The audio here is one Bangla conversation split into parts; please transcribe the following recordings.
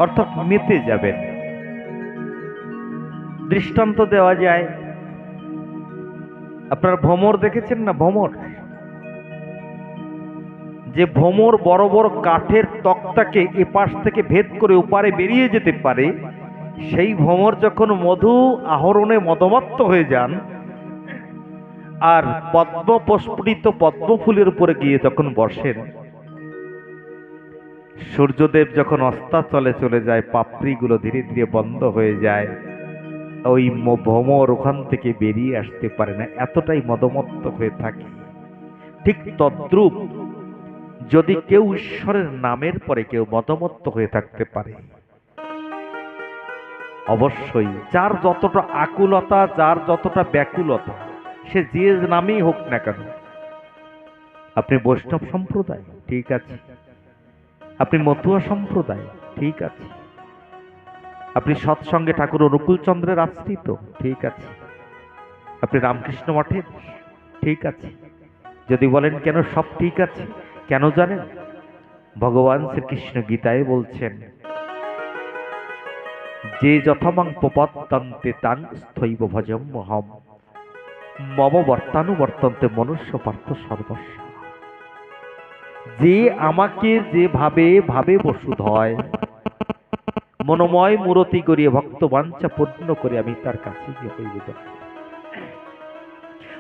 অর্থাৎ মেতে যাবেন। দৃষ্টান্ত দেওয়া যায়, আপনারা ভ্রমর দেখেছেন না? ভ্রমর, যে ভ্রমর বড় বড় কাঠের তক্তাকে এপাশ থেকে ভেদ করে ওপারে বেরিয়ে যেতে পারে, সেই ভ্রমর যখন মধু আহরণে মদমত্ত হয়ে যান আর পদ্ম প্রস্ফুটিত পদ্ম ফুলের উপরে গিয়ে যখন বসেন, সূর্যদেব যখন অস্তাচলে চলে যায়, পাপড়িগুলো ধীরে ধীরে বন্ধ হয়ে যায়, ওই ভ্রমর ওখান থেকে বেরিয়ে আসতে পারে না, এতটাই মদমত্ত হয়ে থাকে। ঠিক তদ্রূপ যদি কেউ ঈশ্বরের নামের পরে কেউ মদমত্ত হয়ে থাকতে পারে, অবশ্যই যার যতটা আকুলতা, যার যতটা ব্যাকুলতা, সে যে নামেই হোক না কেন, আপনি বৈষ্ণব সম্প্রদায়, ঠিক আছে, আপনি মতুয়া সম্প্রদায়, ঠিক আছে, আপনি সৎসঙ্গে ঠাকুর অনুকূল চন্দ্রের আশ্রিত, ঠিক আছে, আপনি রামকৃষ্ণ মঠের, ঠিক আছে। যদি বলেন কেন, সব ঠিক আছে। কেন জানেন? ভগবান শ্রীকৃষ্ণ গীতায় বলছেন, যে যথামাং প্রপদ্যন্তে তাং স্থৈব ভজম্যহম মম বর্তানুবর্তন্তে মনুষ্য পার্থ সর্বস্ব। যে আমাকে যেভাবে ভাবে বসুধয় মনোময় মূরতি করিয়ে ভক্ত বাঞ্ছা পূর্ণ করে আমি তার কাছে গিয়ে হইব।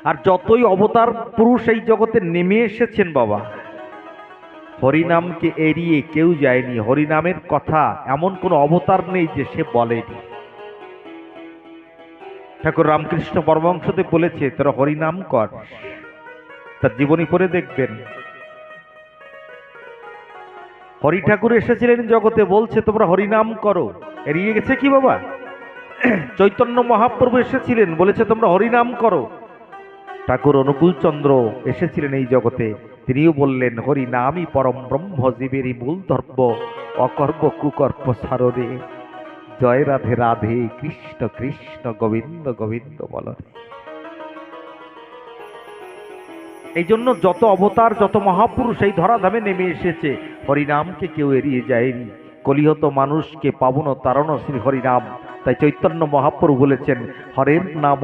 আর যতই অবতার পুরুষ এই জগতে নেমে এসেছেন বাবা, হরিনামকে এড়িয়ে কেউ যায়নি। হরিনামের কথা এমন কোন অবতার নেই যে সে বলেনি। ঠাকুর রামকৃষ্ণ পরমহংসদেব বলেছে, তোরা হরিনাম কর। তার জীবনী পড়ে দেখবেন, হরি ঠাকুর এসেছিলেন জগতে, বলছে তোমরা হরিনাম করো। এড়িয়ে গেছে কি বাবা? চৈতন্য মহাপ্রভু এসেছিলেন, বলেছে তোমরা হরিনাম করো। ঠাকুর অনুকূল চন্দ্র এসেছিলেন এই জগতে, তিনিও বললেন হরি নামই পরম ব্রহ্ম, জীবেরই মূল ধর্ম, অকর্ম কুকর্ম সাররে। জয় রাধে রাধে, কৃষ্ণ কৃষ্ণ গোবিন্দ গোবিন্দ বল। এই জন্য যত অবতার, যত মহাপুরুষ এই ধরাধামে নেমে এসেছে, হরিনামকে কেউ এড়িয়ে যায়নি। কলিহত মানুষকে পাবন তারণ শ্রী হরিনাম। তাই চৈতন্য মহাপ্রভু বলেছেন, হরের নাম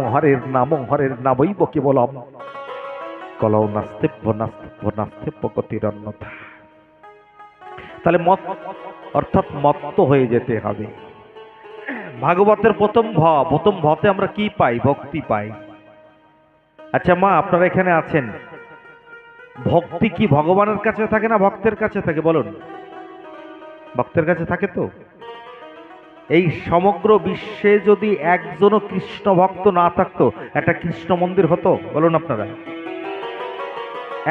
হরের নামই কেবলম, কলৌ নাস্তেভ্য নাস্তেভ্য নাস্তেভ্য গতির অন্যথা। তাহলে মত অর্থাৎ মত্ত হয়ে যেতে হবে। ভাগবতের প্রথম ভতে আমরা কি পাই? ভক্তি পাই। আচ্ছা মা, আপনারা এখানে আছেন, ভক্তি কি ভগবানের কাছে থাকে না ভক্তের কাছে থাকে? বলুন। ভক্তের কাছে থাকে তো। এই সমগ্র বিশ্বে যদি একজনও কৃষ্ণ ভক্ত না থাকতো, একটা কৃষ্ণ মন্দির হতো? বলুন আপনারা।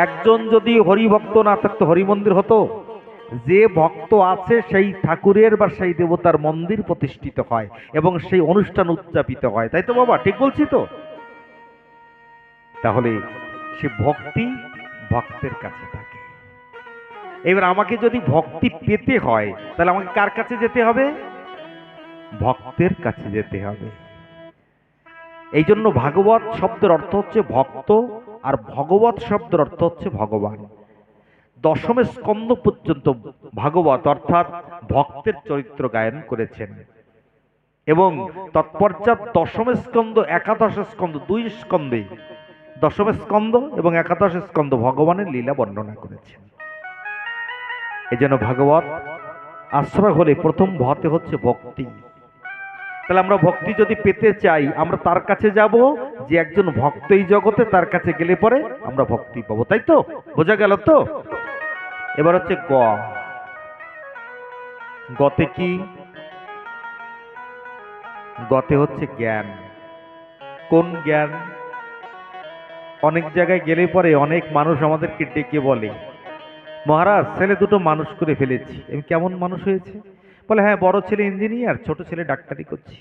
একজন যদি হরি ভক্ত না থাকতো, হরি মন্দির হতো? যে ভক্ত আছে সেই ঠাকুরের বা সেই দেবতার মন্দির প্রতিষ্ঠিত হয় এবং সেই অনুষ্ঠান উদযাপিত হয়, তাই তো বাবা? ঠিক বলছি তো? তাহলে সে ভক্তি ভক্তের কাছে থাকে। এবার আমাকে যদি ভক্তি পেতে হয়, তাহলে আমাকে কার কাছে যেতে হবে? ভক্তের কাছে যেতে হবে। এই জন্য ভাগবত শব্দের অর্থ হচ্ছে ভক্ত, আর ভগবত শব্দের অর্থ হচ্ছে ভগবান। দশম স্কন্ধ পর্যন্ত ভাগবত অর্থাৎ ভক্তের চরিত্র গায়ন করেছেন, এবং তৎপশ্চাৎ দশম স্কন্ধ, একাদশ স্কন্ধ, দুই স্কন্ধে, দশম স্কন্ধ এবং একাদশ স্কন্ধ ভগবানের লীলা বর্ণনা করেছেন। এই জন্য ভাগবত আশ্রয় হলে প্রথম ভতে হচ্ছে ভক্তি। তাহলে আমরা ভক্তি যদি পেতে চাই, আমরা তার কাছে যাব যে একজন ভক্ত এই জগতে, তার কাছে গেলে পরে আমরা ভক্তি পাবো, তাই তো? বোঝা গেল তো? এবার হচ্ছে গ। গতে কি? গতে হচ্ছে জ্ঞান। কোন জ্ঞান? অনেক জায়গায় গেলে পরে অনেক মানুষ আমাদেরকে ডেকে বলে, মহারাজ ছেলে দুটো মানুষ করে ফেলেছি। আমি, কেমন মানুষ হয়েছে? বলে হ্যাঁ, বড় ছেলে ইঞ্জিনিয়ার, ছোট ছেলে ডাক্তারি করছি।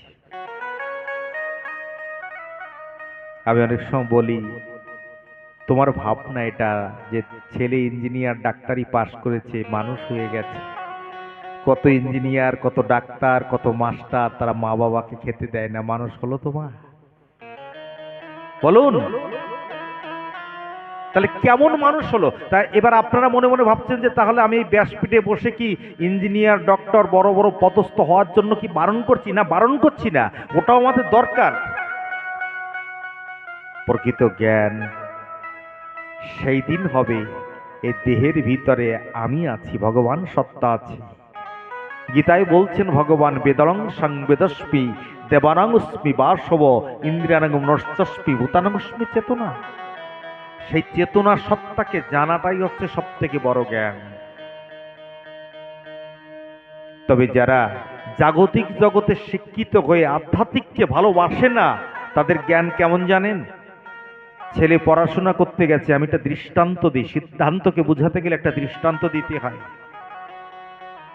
আমি অনেক সময় বলি, তোমার ভাবনা এটা যে ছেলে ইঞ্জিনিয়ার ডাক্তারি পাশ করেছে, মানুষ হয়ে গেছে। কত ইঞ্জিনিয়ার, কত ডাক্তার, কত মাস্টার, তারা মা বাবাকে খেতে দেয় না, মানুষ হলো তোমার? বলুন। তাহলে কেমন মানুষ হলো? তাই এবার আপনারা মনে মনে ভাবছেন যে তাহলে আমি এই ব্যাসপীঠে বসে কি ইঞ্জিনিয়ার, ডক্টর, বড় বড় পদস্থ হওয়ার জন্য কি বারণ করছি? না, বারণ করছি না, ওটাও আমাদের দরকার। প্রকৃত জ্ঞান সেই দিন হবে এই দেহের ভিতরে আমি আছি, ভগবান সত্তা আছে। গীতায় বলছেন ভগবান, বেদরং সংবেদস্মি দেবানাংস্মি বাসব ইন্দ্রিয়ানাং মনশ্চস্মি ভূতানাংস্মি চেতনা। সেই চেতনা সত্তাকে জানাটাই হচ্ছে সব থেকে বড় জ্ঞান। তবে যারা জাগতিক জগতে শিক্ষিত হয়ে আধ্যাত্মিককে ভালোবাসে না, তাদের জ্ঞান কেমন জানেন? ছেলে পড়াশোনা করতে গেছে, আমি একটা দৃষ্টান্ত দিই, সিদ্ধান্তকে বোঝাতে গেলে একটা দৃষ্টান্ত দিতে হয়।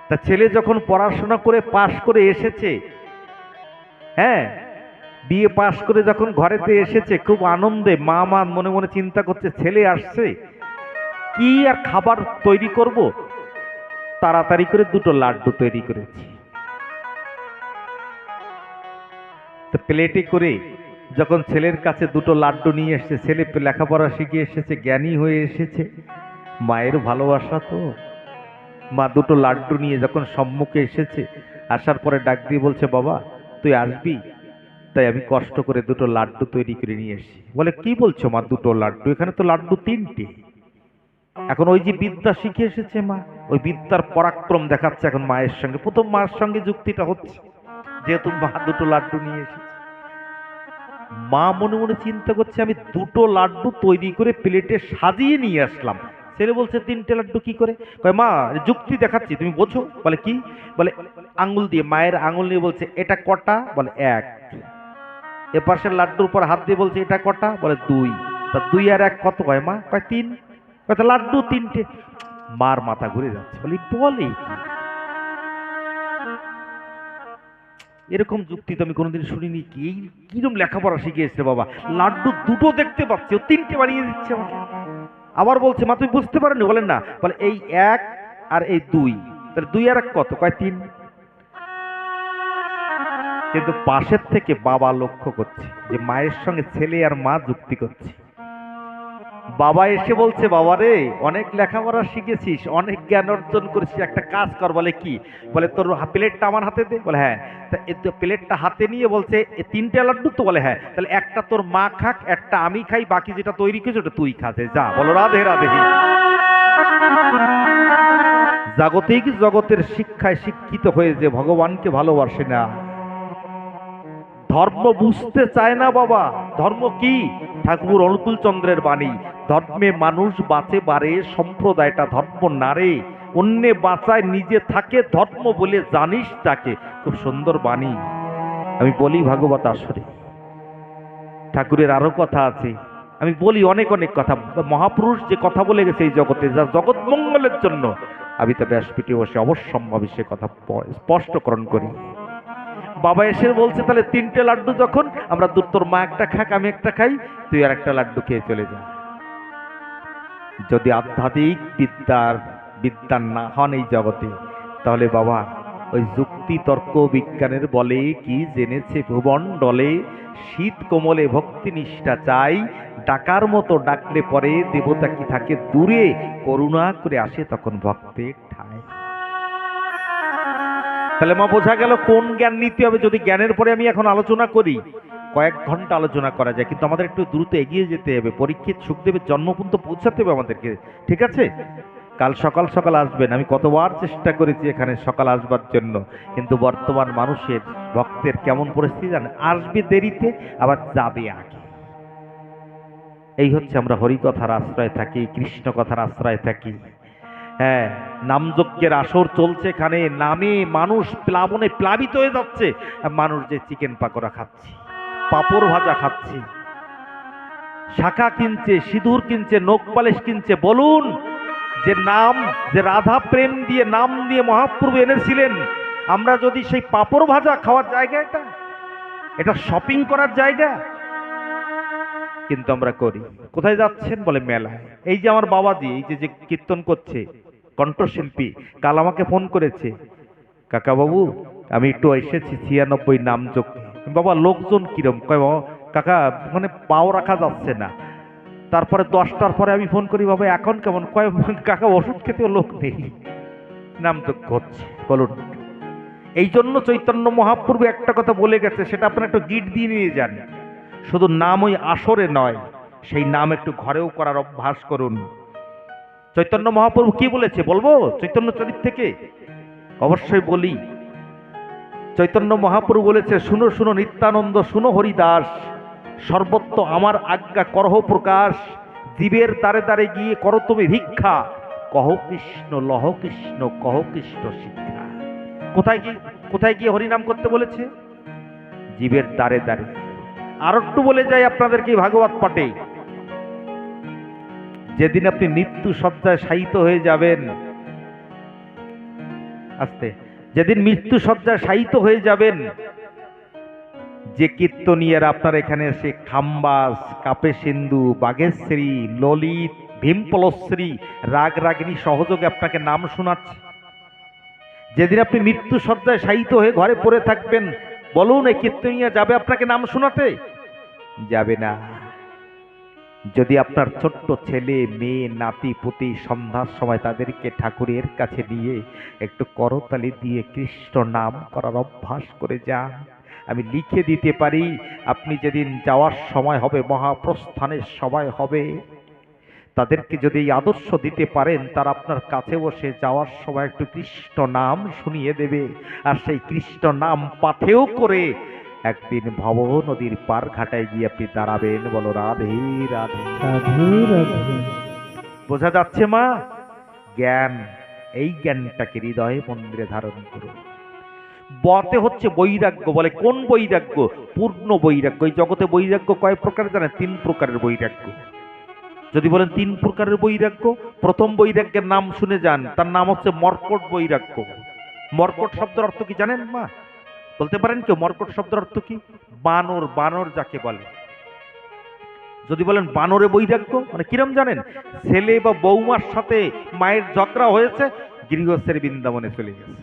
তা ছেলে যখন পড়াশোনা করে পাশ করে এসেছে, হ্যাঁ, বিএ পাশ করে যখন ঘরেতে এসেছে, খুব আনন্দে মা মনে মনে চিন্তা করছে ছেলে আসছে, কি আর খাবার তৈরি করব, তাড়াতাড়ি করে দুটো লাড্ডু তৈরি করেছি। তো প্লেটে করে যখন ছেলের কাছে দুটো লাড্ডু নিয়ে এসেছে, ছেলে লেখাপড়া শিখে এসেছে, জ্ঞানী হয়ে এসেছে, মায়ের ভালোবাসা তো। মা দুটো লাড্ডু নিয়ে যখন সম্মুখে এসেছে, আসার পরে ডাক দিয়ে বলছে, বাবা তুই আসবি, তাই আমি কষ্ট করে দুটো লাড্ডু তৈরি করে নিয়ে এসেছি। বলে, কি বলছো মা, দুটো লাড্ডু? এখানে তো লাড্ডু তিনটে। এখন ওই যে বিদ্যা শিখে এসেছে মা, ওই বিদ্যার পরাক্রম দেখাচ্ছে এখন মায়ের সঙ্গে। প্রথম মায়ের সঙ্গে যুক্তিটা হচ্ছে, যেহেতু মা দুটো লাড্ডু নিয়ে এসেছে। মা মনে মনে চিন্তা করছে, আমি দুটো লাড্ডু তৈরি করে প্লেটে সাজিয়ে নিয়ে আসলাম, ছেলে বলছে তিনটে লাড্ডু কি করে? কয়, মা যুক্তি দেখাচ্ছি, তুমি বোঝো। বলে, কি? বলে, আঙ্গুল দিয়ে, মায়ের আঙ্গুল নিয়ে বলছে, এটা কটা? বলে, এক। এ পাশের লাড্ডুর উপর হাত দিয়ে বলছে, এটা কটা? বলে, দুই। তা দুই আর এক কত হয় মা? কয়, তিন। কয়, লাড্ডু তিনটে। মার মাথা ঘুরে যাচ্ছে, বলে, বলে এরকম যুক্তি তো আমি কোনোদিন শুনিনি। কি কিরম লেখাপড়া শিখিয়েছে বাবা, লাড্ডু দুটো দেখতে পাচ্ছি, ও তিনটে বানিয়ে দিচ্ছে আমাকে। আবার বলছে, মা তুমি বুঝতে পারোনি? বলেন না। বলে, এই এক আর এই দুই, তাহলে দুই আর এক কত? কয়, তিন। কিন্তু পাশের থেকে বাবা লক্ষ্য করছে যে মায়ের সঙ্গে ছেলে আর মা যুক্তি করছে। বাবা এসে বলছে, বাবা রে, অনেক লেখাপড়া শিখেছিস, অনেক জ্ঞান অর্জন করেছিস, একটা কাজ কর। বলে, কি? বলে, তোর প্লেটটা আমার হাতে দে। বলে, হ্যাঁ। তা প্লেটটা হাতে নিয়ে বলছে, তিনটে লাড্ডু তো? বলে, হ্যাঁ। তাহলে একটা তোর মা খাক, একটা আমি খাই, বাকি যেটা তৈরি করেছে ওটা তুই খাতে যা। বলো, রাধে রাধে। জাগতিক জগতের শিক্ষায় শিক্ষিত হয়ে যে ভগবানকে ভালোবাসে না, ধর্ম বুঝতে চায় না বাবা। ধর্ম কি? ঠাকুর অনুকূল চন্দ্রের বাণী, ধর্মে মানুষ বাঁচে বারে, সম্প্রদায়টা ধর্ম নারে, অন্যে বাঁচায় নিজে থাকে, ধর্ম বলে জানিস তাকে। খুব সুন্দর বাণী, আমি বলি ভাগবত আসরে। ঠাকুরের আরো কথা আছে, আমি বলি অনেক অনেক কথা। মহাপুরুষ যে কথা বলে গেছে এই জগতে, যা জগৎ মঙ্গলের জন্য, আমি তো ব্যাসপীঠে বসে অবশ্যম্ভাবী সে কথা স্পষ্টকরণ করি। বাবা এসে বলছে, তাহলে তিনটে লাড্ডু যখন, আমরা তোর মা একটা খাক, আমি একটা খাই, তুই আর একটা লাড্ডু খেয়ে চলে যা। যদি আধ্যাত্মিক বিদ্যার না হন এই জগতে, তাহলে বাবা ওই যুক্তি তর্ক বিজ্ঞানের বলে কি জেনেছে ভুবন ডলে, শীত কোমলে ভক্তি নিষ্ঠা চাই, ডাকার মতো ডাকলে পরে দেবতা কি থাকে দূরে, করুণা করে আসে তখন ভক্তের ঠায়। তাহলে মা বোঝা গেল কোন জ্ঞান নিতে হবে। যদি জ্ঞানের পরে আমি এখন আলোচনা করি, কয়েক ঘন্টা আলোচনা করা যায়, কিন্তু আমাদের একটু দ্রুত এগিয়ে যেতে হবে। পরীক্ষিত সুখদেবের জন্ম পর্যন্ত পৌঁছাতে হবে আমাদেরকে, ঠিক আছে? কাল সকাল সকাল আসবেন। আমি কতবার চেষ্টা করেছি এখানে সকাল আসবার জন্য, কিন্তু বর্তমান মানুষের ভক্তের কেমন পরিস্থিতি জানেন? আসবে দেরিতে, আবার যাবে আগে। এই হচ্ছে, আমরা হরিকথার আশ্রয় থাকি, কৃষ্ণ কথার আশ্রয় থাকি। হ্যাঁ, নামযজ্ঞের আসর চলছে এখানে, নামে মানুষ প্লাবনে প্লাবিত হয়ে যাচ্ছে। মানুষ যে চিকেন পাকোড়া খাচ্ছে, পাপড় ভাজা খাচ্ছে, শাখা কিনছে, সিঁদুর কিনছে, নখ পালিশ কিনছে। বলুন, যে নাম, যে রাধা প্রেম দিয়ে নাম দিয়ে মহাপ্রভু এনেছিলেন, আমরা যদি সেই পাপড় ভাজা খাওয়ার জায়গা, এটা শপিং করার জায়গা, কিন্তু আমরা করি। কোথায় যাচ্ছেন? বলে, মেলায়। এই যে আমার বাবাজি, এই যে কীর্তন করছে, কণ্ঠশিল্পী, কাল আমাকে ফোন করেছে, কাকা বাবু আমি একটু এসেছি 96 নামযজ্ঞে। বাবা লোকজন কিরম? কয়, কাকা মানে পাও রাখা যাচ্ছে না। তা তারপরে 10টার পরে আমি ফোন করি, বাবা এখন কেমন? কয় কাকা ওষুধ খেতেও লোক নেই, নাম তো করছে। বলুন, এই জন্য চৈতন্য মহাপ্রভু একটা কথা বলে গেছে, সেটা আপনারা একটু গিট দিয়ে নিয়ে যান। শুধু নাম ওই আসরে নয়, সেই নাম একটু ঘরেও করার অভ্যাস করুন। চৈতন্য মহাপ্রভু কি বলেছে বলবো চৈতন্য চরিত থেকে? অবশ্যই বলি। চৈতন্য মহাপ্রভু বলেছে, শুনো শুনো নিত্যানন্দ, শুনো হরিদাস, সর্বত্র আমার আজ্ঞা করহ প্রকাশ, জীবের দ্বারে দ্বারে গিয়ে করো তুমি ভিক্ষা, কহ কৃষ্ণ লহ কৃষ্ণ, কহ কৃষ্ণ শিক্ষা। কোথায় গিয়ে হরিনাম করতে বলেছে? জীবের দ্বারে দ্বারে। আর একটু বলে যাই আপনাদেরকে ভাগবত পাঠে, যেদিন আপনি মৃত্যু শয্যায় শায়িত হয়ে যাবেন, আস্তে, যেদিন মৃত্যু শয্যায় শায়িত হয়ে যাবেন, যে কীর্তনীয়রা আপনার এখানে এসে খাম্বাস, কাপে সিন্ধু, বাঘেশ্বরী, ললিত, ভীমপলশ্রী, রাগ রাগিনী সহযোগে আপনাকে নাম শোনাচ্ছে, যেদিন আপনি মৃত্যু শয্যায় শায়িত হয়ে ঘরে পড়ে থাকবেন, বলুন এই কীর্তনীয় যাবে আপনাকে নাম শোনাতে? যাবে না। যদি আপনার ছোট্ট ছেলে মেয়ে নাতি পুতি সন্ধ্যার সময় তাদেরকে ঠাকুরের কাছে নিয়ে একটু করতালি দিয়ে কৃষ্ণ নাম করার অভ্যাস করে যান, আমি লিখে দিতে পারি, আপনি যেদিন যাওয়ার সময় হবে, মহাপ্রস্থানের সময় হবে, তাদেরকে যদি এই আদর্শ দিতে পারেন, তারা আপনার কাছে বসে যাওয়ার সময় একটু কৃষ্ণ নাম শুনিয়ে দেবে। আর সেই কৃষ্ণ নাম পাথেয় করে একদিন ভব নদীর পার ঘাটায় গিয়ে আপনি দাঁড়াবেন। বলো রাধে রাধে রাধে রাধে। বোঝা যাচ্ছে মা? জ্ঞান, এই জ্ঞানটাকে হৃদয়ে মন্দিরে ধারণ করুন। বতে হচ্ছে বৈরাগ্য। বলে কোন বৈরাগ্য? পূর্ণ বৈরাগ্য। এই জগতে বৈরাগ্য কয় প্রকার জানেন? 3 প্রকারের বৈরাগ্য। যদি বলেন 3 প্রকারের বৈরাগ্য, প্রথম বৈরাগ্যের নাম শুনে যান, তার নাম হচ্ছে মর্কট বৈরাগ্য। মর্কট শব্দের অর্থ কি জানেন মা? বলতে পারেন কেউ মর্কট শব্দের অর্থ কি? বানর। বানর যাকে বলে। যদি বলেন বানরে বৈরাগ্য মানে কিরম জানেন? ছেলে বা বৌমার সাথে মায়ের ঝগড়া হয়েছে, গৃহস্থের বৃন্দাবনে চলে গেছে।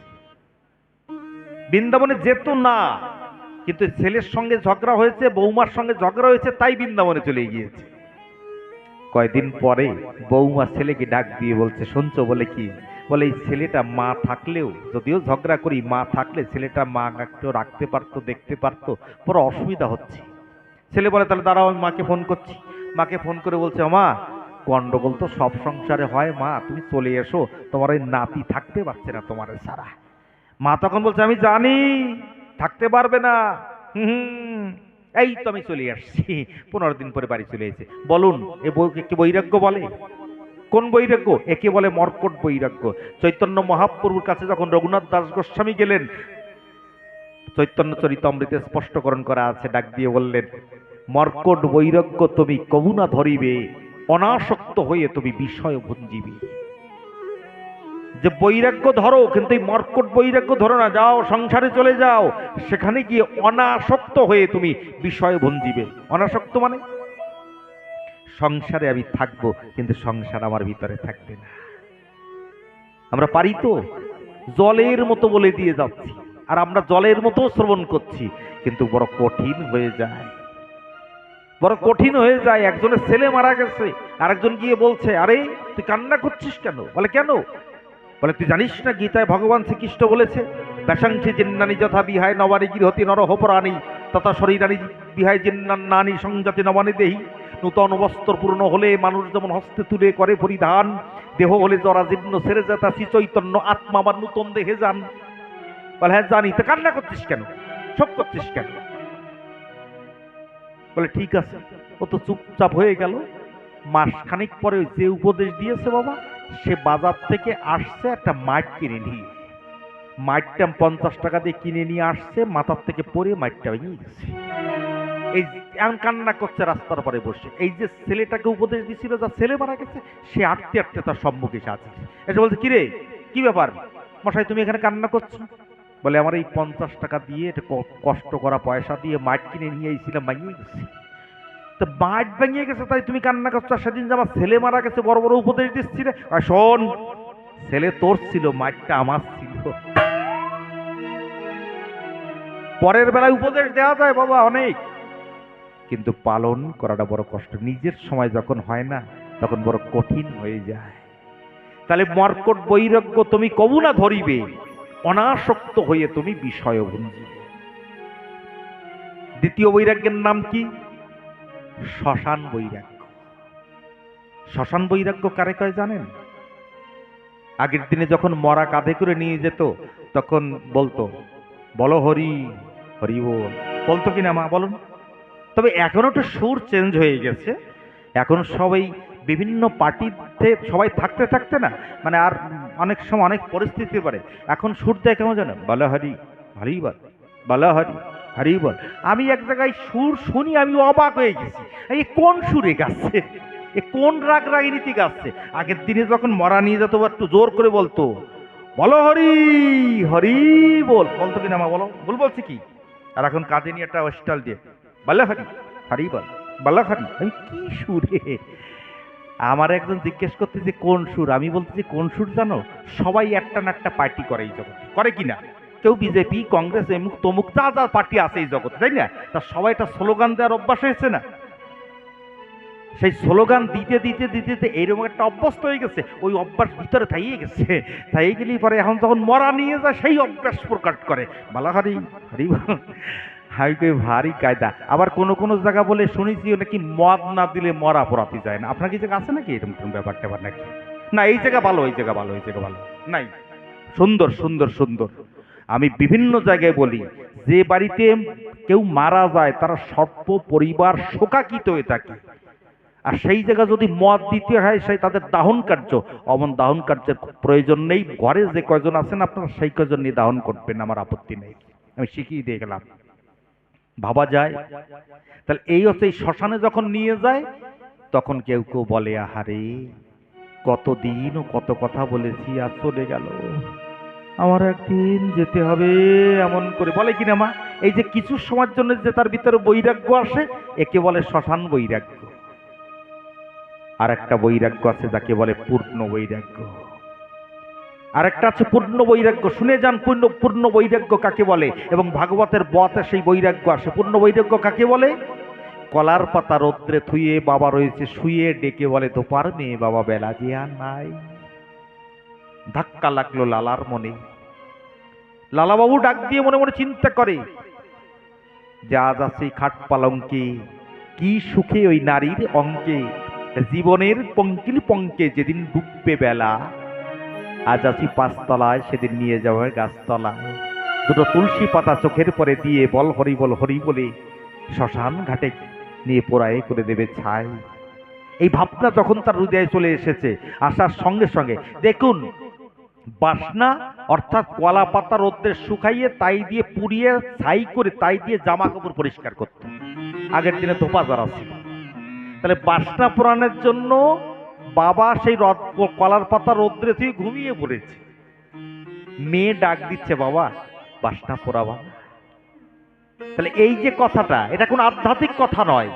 বৃন্দাবনে যেত না, কিন্তু ছেলের সঙ্গে ঝগড়া হয়েছে, বৌমার সঙ্গে ঝগড়া হয়েছে, তাই বৃন্দাবনে চলে গিয়েছে। কয়দিন পরে বৌমা ছেলেকে ডাক দিয়ে বলছে, শুনছো? বলে কি? বলে এই ছেলেটা মা থাকলেও, যদিও ঝগড়া করি, মা থাকলে ছেলেটা মা একটু রাখতে পারতো, দেখতে পারতো, বড় অসুবিধা হচ্ছে। ছেলে বলে তাহলে দাঁড়াও, আমি মাকে ফোন করছি। মাকে ফোন করে বলছে, মা গন্ডগোল তো সব সংসারে হয়, মা তুমি চলে এসো, তোমার ওই নাতি থাকতে পারছে না তোমার সারা। মা তখন বলছে, আমি জানি থাকতে পারবে না, এই তো আমি চলে আসছি। 15 দিন পরে বাড়ি চলে এসেছে। বলুন এ কি বৈরাগ্য বলে? কোন বৈরাগ্য? একে বলে মর্কট বৈরাগ্য। চৈতন্য মহাপ্রভুর কাছে যখন রঘুনাথ দাস গোস্বামী গেলেন, চৈতন্য চরিতামৃতে স্পষ্টকরণ করা আছে, ডাক দিয়ে বললেন, মর্কট বৈরাগ্য তুমি কবু না ধরিবে, অনাসক্ত হয়ে তুমি বিষয় ভঞ্জিবে। যে বৈরাগ্য ধরো, কিন্তু এই মর্কট বৈরাগ্য ধরো না, যাও সংসারে চলে যাও, সেখানে গিয়ে অনাসক্ত হয়ে তুমি বিষয় ভঞ্জিবে। অনাসক্ত মানে সংসারে আমি থাকবো, কিন্তু সংসার আমার ভিতরে থাকবে না। আমরা পারি তো জলের মতো বলে দিয়ে যাচ্ছি, আর আমরা জলের মতো শ্রবণ করছি, কিন্তু বড় কঠিন হয়ে যায়, বড় কঠিন হয়ে যায়। একজনের ছেলে মারা গেছে, আরেকজন গিয়ে বলছে, আরে তুই কান্না করছিস কেন? বলে কেন? বলে তুই জানিস না গীতায় ভগবান শ্রীকৃষ্ণ বলেছে, ব্যাসাংসি জিন্নানি যথা বিহায় নবানি গৃহতি নরহপরাণী তথা শরীরানি বিহায় জিন্নান্নানি সংজাতি নবানি দেহি। নূতন বস্ত্র পূর্ণ হলে মানুষ যেমন হস্তে তুলে করে পরিধান, দেহ হলে জরা জীর্ণ ছেড়ে যায়, তা শ্রী চৈতন্য আত্মা আবার নূতন দেহে যান। বলে হ্যাঁ জানি, তো কান্না করছিস কেন, শোক করছিস কেন? বলে ঠিক আছে। ও তো চুপচাপ হয়ে গেল। মাসখানিক পরে যে উপদেশ দিয়েছে বাবা, সে বাজার থেকে আসছে একটা মাইট কিনে নিয়ে, মাইটটা 50 টাকা দিয়ে কিনে নিয়ে আসছে, মাথার থেকে পরে মাইটটা ভেঙে গেছে। এই এমন কান্না করছে রাস্তার পরে বসে। এই যে ছেলেটাকে উপদেশ দিছিল, যার ছেলে মারা গেছে, সে আটতে আটতে তার সম্মুখে আছে, এসে বলছে, কিরে কি ব্যাপার মশাই, তুমি এখানে কান্না করছো? বলে আমার এই 50 টাকা দিয়ে, এটা কষ্ট করা পয়সা দিয়ে মাইট কিনে নিয়ে এসেছিলাম, ভেঙে গেছে। তো মাইট ভেঙে গেছে তাই তুমি কান্না করছো? সেদিন যে আমার ছেলে মারা গেছে বড় বড় উপদেশ দিচ্ছিলে। শোন, ছেলে তোর ছিল, মাইটটা আমার ছিল। পরের বেলায় উপদেশ দেওয়া যায় বাবা অনেক, কিন্তু পালন করাটা বড় কষ্ট। নিজের সময় যখন হয় না তখন বড় কঠিন হয়ে যায়। তাহলে মর্কট বৈরাগ্য তুমি কবু না ধরিবে, অনাসক্ত হয়ে তুমি বিষয় ভুঞ্জিবে। দ্বিতীয় বৈরাগ্যের নাম কি? শ্মশান বৈরাগ্য। শ্মশান বৈরাগ্য কারে কয় জানেন? আগের দিনে যখন মরা কাঁধে করে নিয়ে যেত তখন বলতো, বলো হরি হরি বল, বলতো কিনা মা বলুন? তবে এখন একটু সুর চেঞ্জ হয়ে গেছে। এখন সবাই বিভিন্ন পার্টিতে সবাই থাকতে থাকতে না, মানে আর অনেক সময় অনেক পরিস্থিতি পারে, এখন সুর দেয় কেমন জানো, বলো হরি হরি বল, বলো হরি হরি বল। আমি এক জায়গায় সুর শুনি, আমি অবাক হয়ে গেছি, এই কোন সুরে গাচ্ছে, এ কোন রাগ রাগিনীতি গাচ্ছে? আগের দিনে যখন মরা নিয়ে যেত একটু জোর করে বলতো, বলো হরি হরি বল, বলতো কিনা মা বলো? ভুল বলছে কি? আর এখন কাঁধে নিয়ে একটা স্টাইল দিয়ে বলো হরি হরি বল, বলো হরি। আমি কি সুরে? আমার একজন জিজ্ঞেস করতে যে কোন সুর, আমি বলতে যে কোন সুর জানো? সবাই একটা না একটা পার্টি করে এই জগতে, করে কিনা? কেউ বিজেপি, কংগ্রেস, এমুক তমুক, যা যা পার্টি আছে এই জগতে, তাই না? তা সবাই একটা স্লোগান দেওয়ার অভ্যাস হয়েছে না? সেই স্লোগান দিতে দিতে দিতে দিতে এইরকম একটা অভ্যস্ত হয়ে গেছে, ওই অভ্যাস ভিতরে থাইয়ে গেছে। তাই গেলেই পরে এখন যখন মরা নিয়ে যায় সেই অভ্যাস প্রকাশ করে, বালা হারি হারি হাই কই ভারী কায়দা। আবার কোন কোন জায়গা বলে শুনেছি নাকি মদ না দিলে মরা পড়াতে যায় না। আপনার কি জায়গা আছে নাকি এরকম ব্যাপারটা নাকি? না এই জায়গা ভালো, এই জায়গা ভালো, এই জায়গা ভালো নাই। সুন্দর সুন্দর সুন্দর। আমি বিভিন্ন জায়গায় বলি, যে বাড়িতে কেউ মারা যায় তারা সর্ব পরিবার শোকাকিত হয়ে থাকে, আর সেই জায়গা যদি মদ দিতে হয় সেই তাদের দাহন কার্য, অমন দাহন কার্যের প্রয়োজন নেই। ঘরে যে কয়জন আছেন আপনারা সেই কয়জন নিয়ে দাহন করবেন, আমার আপত্তি নেই, আমি শিখিয়ে দিয়ে গেলাম। ভাবা যায়? তাহলে এই হচ্ছে, এই শ্মশানে যখন নিয়ে যায় তখন কেউ কেউ বলে, আহারে কতদিন ও কত কথা বলেছি আর চলে গেল, আমার একদিন যেতে হবে, এমন করে বলে কিনা মা? এই যে কিছু সময়ের জন্য যে তার ভিতরে বৈরাগ্য আসে, একে বলে শ্মশান বৈরাগ্য। আর একটা বৈরাগ্য আছে যাকে বলে পূর্ণ বৈরাগ্য। আর একটা আছে পূর্ণ বৈরাগ্য। শুনে যান পূর্ণ পূর্ণ বৈরাগ্য কাকে বলে, এবং ভাগবতের বতে সেই বৈরাগ্য আসে। পূর্ণ বৈরাগ্য কাকে বলে? কলার পাতা রৌদ্রে থুয়ে বাবা রয়েছে শুয়ে, ডেকে বলে দোপার মেয়ে বাবা বেলা যে আর নাই। ধাক্কা লাগলো লালার মনে। লালাবাবু ডাক দিয়ে মনে মনে চিন্তা করে যে আজ আছে খাট পালঙ্কে, কি সুখে ওই নারীর অঙ্কে, জীবনের পঙ্কিল পঙ্কে যেদিন ডুববে বেলা, আজ আছি পাঁচতলায় সেদিন নিয়ে যাবে গাছতলায়, দুটো তুলসী পাতা চোখের পরে দিয়ে বল হরি বলে শ্মশান ঘাটে নিয়ে পোড়ায় করে দেবে ছাই। এই ভাবনা যখন তার হৃদয়ে চলে এসেছে, আসার সঙ্গে সঙ্গে দেখুন, বাসনা অর্থাৎ কলা পাতা রোদ্রে শুকাইয়ে তাই দিয়ে পুড়িয়ে ছাই করে তাই দিয়ে জামা কাপড় পরিষ্কার করত। আগের দিনে ধোপা যারা ছিল, তাহলে বাসনা পোড়ানোর জন্য বাবা সেই কলার পাতা রোদ্রে থেকে ঘুমিয়ে পড়েছে। মেয়ে ডাক দিচ্ছে, বাবা বাসনা পোড়াবা। তাহলে এই যে কথাটা, এটা কোনো আধ্যাত্মিক কথা নয়।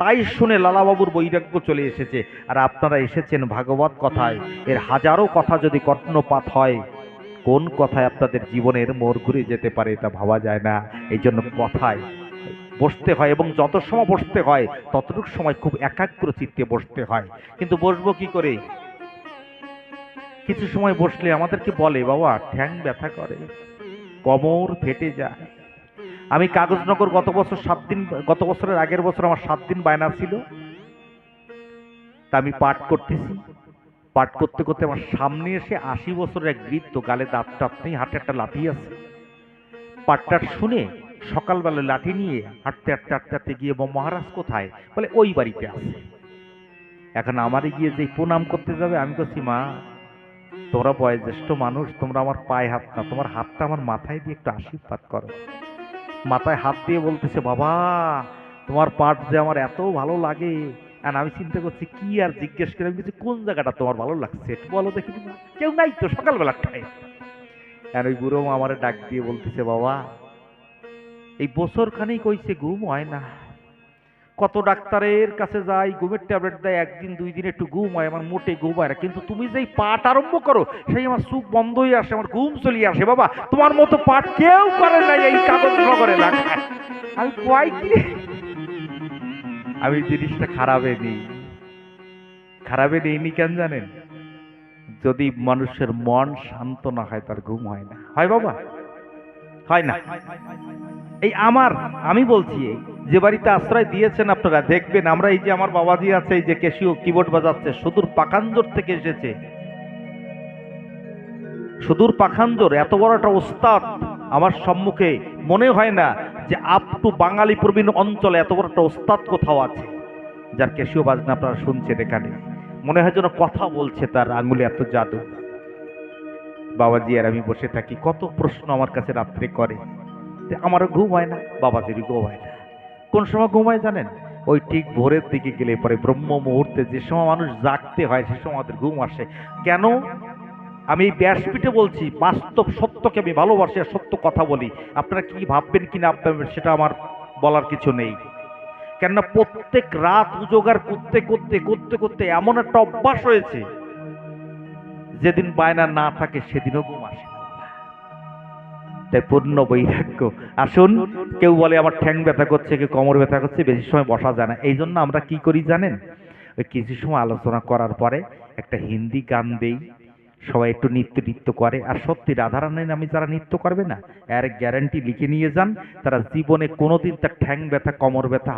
তাই শুনে লালাবাবুর বৈরাগ্য চলে এসেছে। আর আপনারা এসেছেন ভাগবত কথায়, এর হাজারো কথা যদি কর্ণপাত হয়, কোন কথায় আপনাদের জীবনের মোড় ঘুরে যেতে পারে তা ভাবা যায় না। এই জন্য কথায় বসতে হয়, এবং যত সময় বসতে হয় ততটুকু সময় খুব একাগ্র চিত্তে বসতে হয়। কিন্তু বসবো কি করে? কিছু সময় বসলে আমাদেরকে বলে, বাবা ঠ্যাং ব্যথা করে, কোমর ফেটে যায়। আমি কাগজনগর গত বছরের আগের বছর আমার 7 দিন বায়না ছিল। তা আমি পাঠ করতেছি, পাঠ করতে করতে আমার সামনে এসে 80 বছরের এক বৃদ্ধ, গালে দাঁত টাত নেই, হাতে একটা লাঠি আছে। পাঠটা শুনে সকালবেলা লাঠি নিয়ে হাঁটতে হাঁটতে হাঁটতে হাঁটতে গিয়ে, মহারাজ কোথায়? বলে ওই বাড়িতে আছে। এখন আমারে গিয়ে যে প্রণাম করতে যাবে, আমি বলছি, মা তোমরা বয়োজ্যেষ্ঠ মানুষ, তোমরা আমার পায়ে হাত না, তোমার হাতটা আমার মাথায় দিয়ে একটু আশীর্বাদ করো। মাথায় হাত দিয়ে বলতেছে, বাবা তোমার পাঠ যে আমার এত ভালো লাগে। আর আমি চিন্তা করছি কি আর জিজ্ঞেস করে, আমি বলছি কোন জায়গাটা তোমার ভালো লাগছে একটু বলো দেখি। কেউ নাই তো সকালবেলাটায়। আর ওই বুড়ো আমারে ডাক দিয়ে বলতেছে, বাবা এই বছর খানিক কইছে ঘুম হয় না, কত ডাক্তারের কাছে যাই, ঘুমের ট্যাবলেট দেয়, একদিন 2 দিন একটু ঘুম হয়, আমার মোটে ঘুম হয় না। কিন্তু তুমি যেই পাঠ আরম্ভ করো সেই আমার চোখ বন্ধ হয়ে আসে, আমার ঘুম চলিয়ে আসে। বাবা তোমার মতো পাঠ কেউ করে নাই এই কাগজ নগরে লেখা। আমি কয় কি রে? আমি জিনিসটা খারাপে নেইনি কেন জানেন? যদি মানুষের মন শান্ত না হয় তার ঘুম হয় না। হয় বাবা? হয় না। এই আমি বলছি, যে বাড়িতে আশ্রয় দিয়েছেন আপনারা দেখবেন, আমরা এই যে আমার বাবাজি আছে, এই যে ক্যাসিও কিবোর্ড বাজাচ্ছে, সুদূর পাখানজোর থেকে এসেছে। সুদূর পাখানজোর, এত বড় একটা ওস্তাদ আমার সম্মুখে মনে হয় না যে আপ টু বাঙালি প্রবীণ অঞ্চলে এত বড় একটা ওস্তাদ কোথাও আছে যার ক্যাসিও বাজনা আপনারা শুনছেন এখানে। মনে হয় যেন কথা বলছে, তার আঙুলে এত জাদু। বাবাজি আর আমি বসে থাকি, কত প্রশ্ন আমার কাছে রাত্রে করে। আমারও ঘুম হয় না, বাবাজিরও ঘুম হয় না। কোন সময় ঘুম হয় জানেন? ওই ঠিক ভোরের দিকে গেলে পরে ব্রহ্ম মুহূর্তে যে সময় মানুষ জাগতে হয় সে সময় আমাদের ঘুম আসে। কেন? আমি এই ব্যাসপীঠে বলছি, বাস্তব সত্যকে আমি ভালোবাসি আর সত্য কথা বলি। আপনারা কি ভাববেন কি না ভাববেন সেটা আমার বলার কিছু নেই। কেননা প্রত্যেক রাত উজাগার করতে করতে করতে করতে এমন একটা অভ্যাস হয়েছে, যেদিন বায়না না থাকে সেদিনও ঘুম আসে না। তাই পূর্ণ বৈরাগ্য। আসুন, কেউ বলে আমার ঠ্যাং ব্যথা করছে, কেউ কোমর ব্যথা করছে, বেশি সময় বসা যায় না। এই জন্য আমরা কি করি জানেন? ওই কিছু সময় আলোচনা করার পরে একটা হিন্দি গান দেই, সবাই একটু নৃত্য করে। আর সত্যি রাধারানীর নামে যারা নৃত্য করবে না, এর গ্যারান্টি লিখে নিয়ে যান, তারা জীবনে কোনোদিন তার ঠ্যাং ব্যথা কোমর ব্যথা